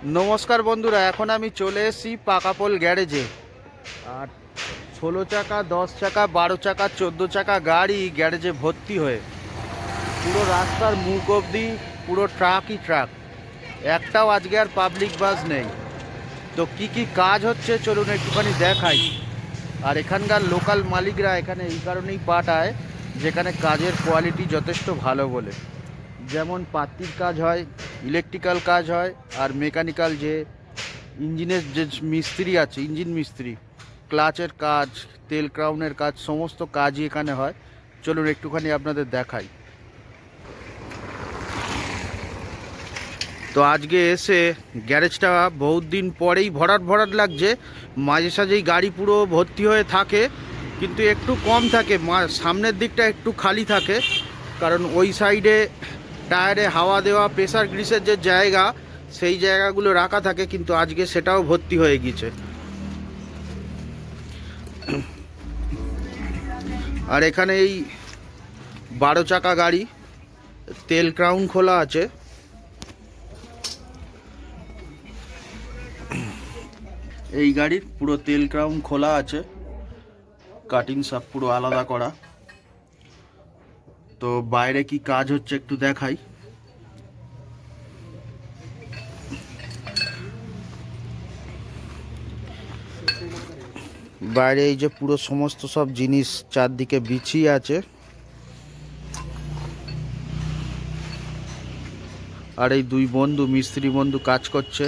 নমস্কার বন্ধুরা, এখন আমি চলে এসেছি পাকাপোল গ্যারেজে। আর 16 চাকা, 10 চাকা, 12 চাকা, 14 চাকা গাড়ি গ্যারেজে ভর্তি হয়ে পুরো রাস্তার মুখ অবধি পুরো ট্রাকই ট্রাক। একটাও আজকে আর পাবলিক বাস নেই। তো কি কি কাজ হচ্ছে চলুন একটুখানি দেখাই। আর এখানকার লোকাল মালিকরা এখানে এই কারণেই পাঠায় যেখানে কাজের কোয়ালিটি যথেষ্ট ভালো বলে। যেমন পাত্তির কাজ হয়, ইলেকট্রিক্যাল কাজ হয়, আর মেকানিক্যাল যে ইঞ্জিনের যে মিস্ত্রি আছে, ইঞ্জিন মিস্ত্রি, ক্লাচের কাজ, তেল ক্রাউনের কাজ, সমস্ত কাজই এখানে হয়। চলুন একটুখানি আপনাদের দেখাই। তো আজকে এসে গ্যারেজটা বহুত দিন পরেই ভরাট ভরাট লাগছে। মাঝে সাঝেই গাড়ি পুরো ভর্তি হয়ে থাকে, কিন্তু একটু কম থাকে, সামনের দিকটা একটু খালি থাকে। কারণ ওই সাইডে টায়ারে হাওয়া দেওয়া, প্রেসার গ্রিসের যে জায়গা, সেই জায়গাগুলো রাখা থাকে, কিন্তু আজকে সেটাও ভর্তি হয়ে গিয়েছে। আর এখানে এই 12 চাকা গাড়ি, তেল ক্রাউন খোলা আছে। এই গাড়ির পুরো তেল ক্রাউন খোলা আছে, কাটিং সব পুরো আলাদা করা। তো বাইরে কি কাজ হচ্ছে একটু দেখাই। বাইরে এই যে পুরো সমস্ত সব জিনিস চারদিকে বিছিয়ে আছে। আর এই দুই বন্ধু, মিস্ত্রি বন্ধু কাজ করছে।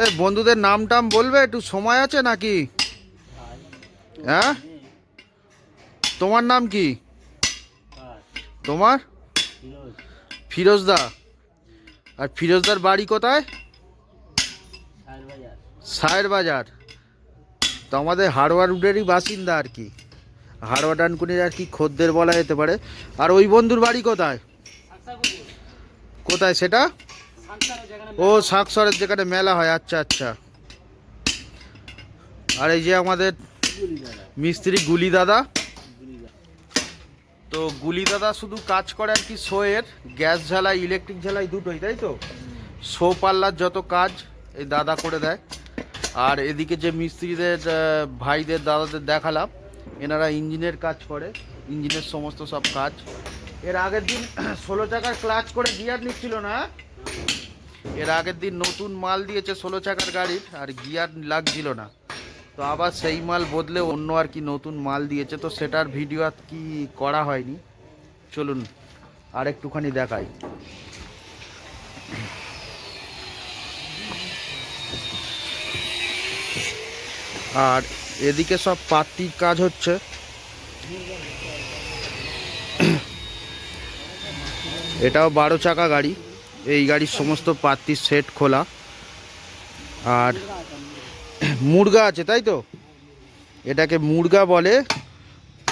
এ বন্ধুদের নাম টাম বলবে? একটু সময় আছে নাকি? হ্যাঁ, তোমার নাম কি? তোমার? ফিরোজদা। আর ফিরোজদার বাড়ি কোথায়? সায়ের বাজার। তো আমাদের হাড়োয়া রুটেরই বাসিন্দা আর কি, হাড়োয়া ডানকুনির আর কি খদ্দের বলা যেতে পারে। আর ওই বন্ধুর বাড়ি কোথায়? কোথায় সেটা? ও, শাকসরের যেখানে মেলা হয়। আচ্ছা আচ্ছা। আর এই যে আমাদের মিস্ত্রি গুলি দাদা। তো গুলি দাদা শুধু কাজ করে আর কি শোয়ের, গ্যাস ঝালাই, ইলেকট্রিক ঝালাই দুটোই, তাই তো? শো পাল্লার যত কাজ এই দাদা করে দেয়। আর এদিকে যে মিস্ত্রিদের ভাইদের, দাদাদের দেখালাম, এনারা ইঞ্জিনের কাজ করে, ইঞ্জিনের সমস্ত সব কাজ। এর আগের দিন 16 চাকার ক্লাচ করে গিয়ার নিচ্ছিল না। এর আগের দিন নতুন মাল দিয়েছে 16 চাকার গাড়ির, আর গিয়ার লাগছিল না। তো আবার সেই মাল বদলে অন্য আর কি নতুন মাল দিয়েছে। তো সেটার ভিডিও আর কি করা হয়নি। চলুন আর একটুখানি দেখাই। আর এদিকে সব পাত্তির কাজ হচ্ছে। এটাও 12 চাকা গাড়ি। এই গাড়ির সমস্ত পাত্তির সেট খোলা। আর মুরগা আছে, তাই তো? এটাকে মুরগা বলে।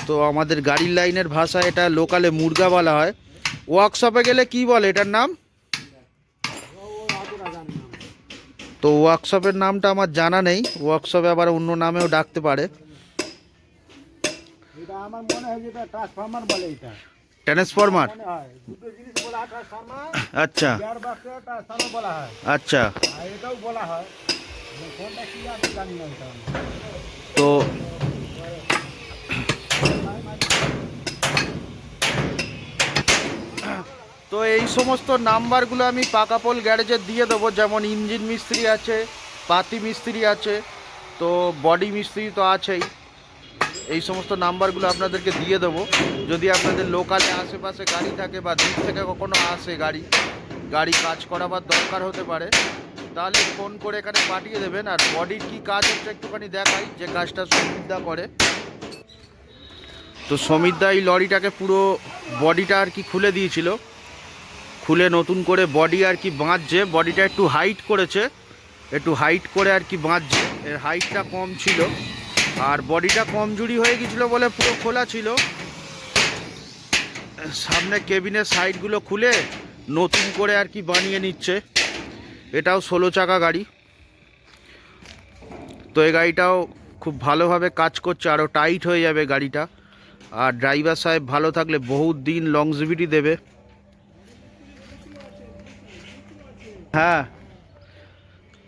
তো আমাদের গাড়ির লাইনের ভাষায় এটা লোকালে মুরগা বলা হয়। ওয়ার্কশপে গেলে কি বলে এটার নাম? তো ওয়ার্কশপের নামটা আমার জানা নেই, ওয়ার্কশপে আবার অন্য নামেও ডাকতে পারে। এটা আমার মনে হয় যেটা ট্রান্সফরমার বলে। এটা ট্রান্সফরমার। মনে হয় দুটো জিনিস বলা হয়, ট্রান্সফরমার, আচ্ছা গিয়ার বক্সে ট্রান্সফরমার বলা হয়। আচ্ছা। আর এটাও বলা হয়, কোনটা কি আমি জানি না এটা। তো তো এই সমস্ত নাম্বারগুলো আমি পাকাপোল গ্যারেজে দিয়ে দেবো। যেমন ইঞ্জিন মিস্ত্রি আছে, পাতি মিস্ত্রি আছে, তো বডি মিস্ত্রি তো আছেই। এই সমস্ত নাম্বারগুলো আপনাদেরকে দিয়ে দেবো। যদি আপনাদের লোকালে আশেপাশে গাড়ি থাকে বা দূর থেকে কখনো আসে গাড়ি কাজ করাবার দরকার হতে পারে, তাহলে ফোন করে এখানে পাঠিয়ে দেবেন। আর বডির কি কাজ হচ্ছে একটুখানি দেখাই, যে কাজটা সমিতদা করে। তো সমিতদা এই লরিটাকে পুরো বডিটা আর কি খুলে দিয়েছিল, খুলে নতুন করে বডি আর কি বাঁধছে। বডিটা একটু হাইট করেছে, একটু হাইট করে আর কি বাঁধছে। এর হাইটটা কম ছিল, আর বডিটা কমজোরি হয়ে গেছিলো বলে পুরো খোলা ছিল। সামনে কেবিনের সাইডগুলো খুলে নতুন করে আর কি বানিয়ে নিচ্ছে। এটাও 16 চাকা গাড়ি। তো এই গাড়িটাও খুব ভালোভাবে কাজ করছে, আরও টাইট হয়ে যাবে গাড়িটা। আর ড্রাইভার সাহেব ভালো থাকলে বহুত দিন লংজিভিটি দেবে। হ্যাঁ,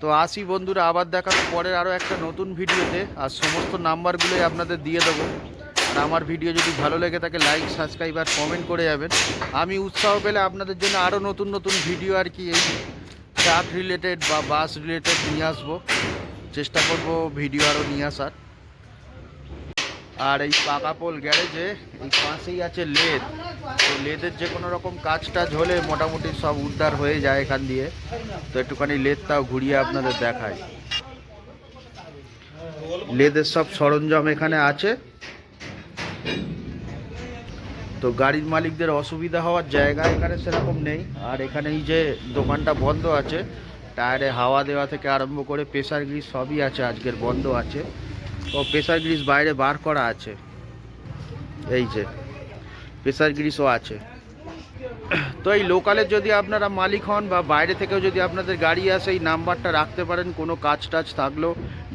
তো আসি বন্ধুরা, আবার দেখাবো পরের আরও একটা নতুন ভিডিওতে। আর সমস্ত নাম্বারগুলোই আপনাদের দিয়ে দেবো। আর আমার ভিডিও যদি ভালো লেগে থাকে লাইক, সাবস্ক্রাইব আর কমেন্ট করে যাবেন। আমি উৎসাহ পেলে আপনাদের জন্য আরও নতুন নতুন ভিডিও আর কি এই ট্রাক রিলেটেড বা বাস রিলেটেড নিয়ে আসবো। চেষ্টা করব ভিডিও আরও নিয়ে আসার। আর এই পাকাপোল গ্যারেজে এই পাশেই আছে লেদ। তো লেদের যে কোনো রকম কাজ টাজ হলে মোটামুটি সব উদ্ধার হয়ে যায় এখান দিয়ে। তো একটুখানি লেদটাও ঘুরিয়ে আপনাদের দেখাই। লেদের সব সরঞ্জাম এখানে আছে। তো গাড়ির মালিকদের অসুবিধা হওয়ার জায়গা এখানে সেরকম নেই। আর এখানে এই যে দোকানটা বন্ধ আছে, টায়ারে হাওয়া দেওয়া থেকে আরম্ভ করে প্রেসার গ্রিজ সবই আছে, আজকের বন্ধ আছে। ও প্রেসার গ্রিজ বাইরে বার করা আছে, এই যে প্রেসার গ্রিজও আছে। তো এই লোকালের যদি আপনারা মালিক হন বা বাইরে থেকেও যদি আপনাদের গাড়ি আসে, এই নাম্বারটা রাখতে পারেন। কোনো কাজ টাজ থাকলেও,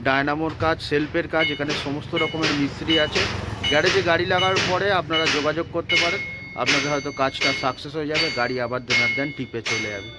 ডায়নামোর কাজ, সেলফের কাজ, এখানে সমস্ত রকমের মিস্ত্রি আছে। গ্যারেজে গাড়ি লাগার পরে আপনারা যোগাযোগ করতে পারেন। আপনাদের হয়তো কাজটা সাকসেস হয়ে যাবে, গাড়ি আবার দেন টিপে চলে যাবে।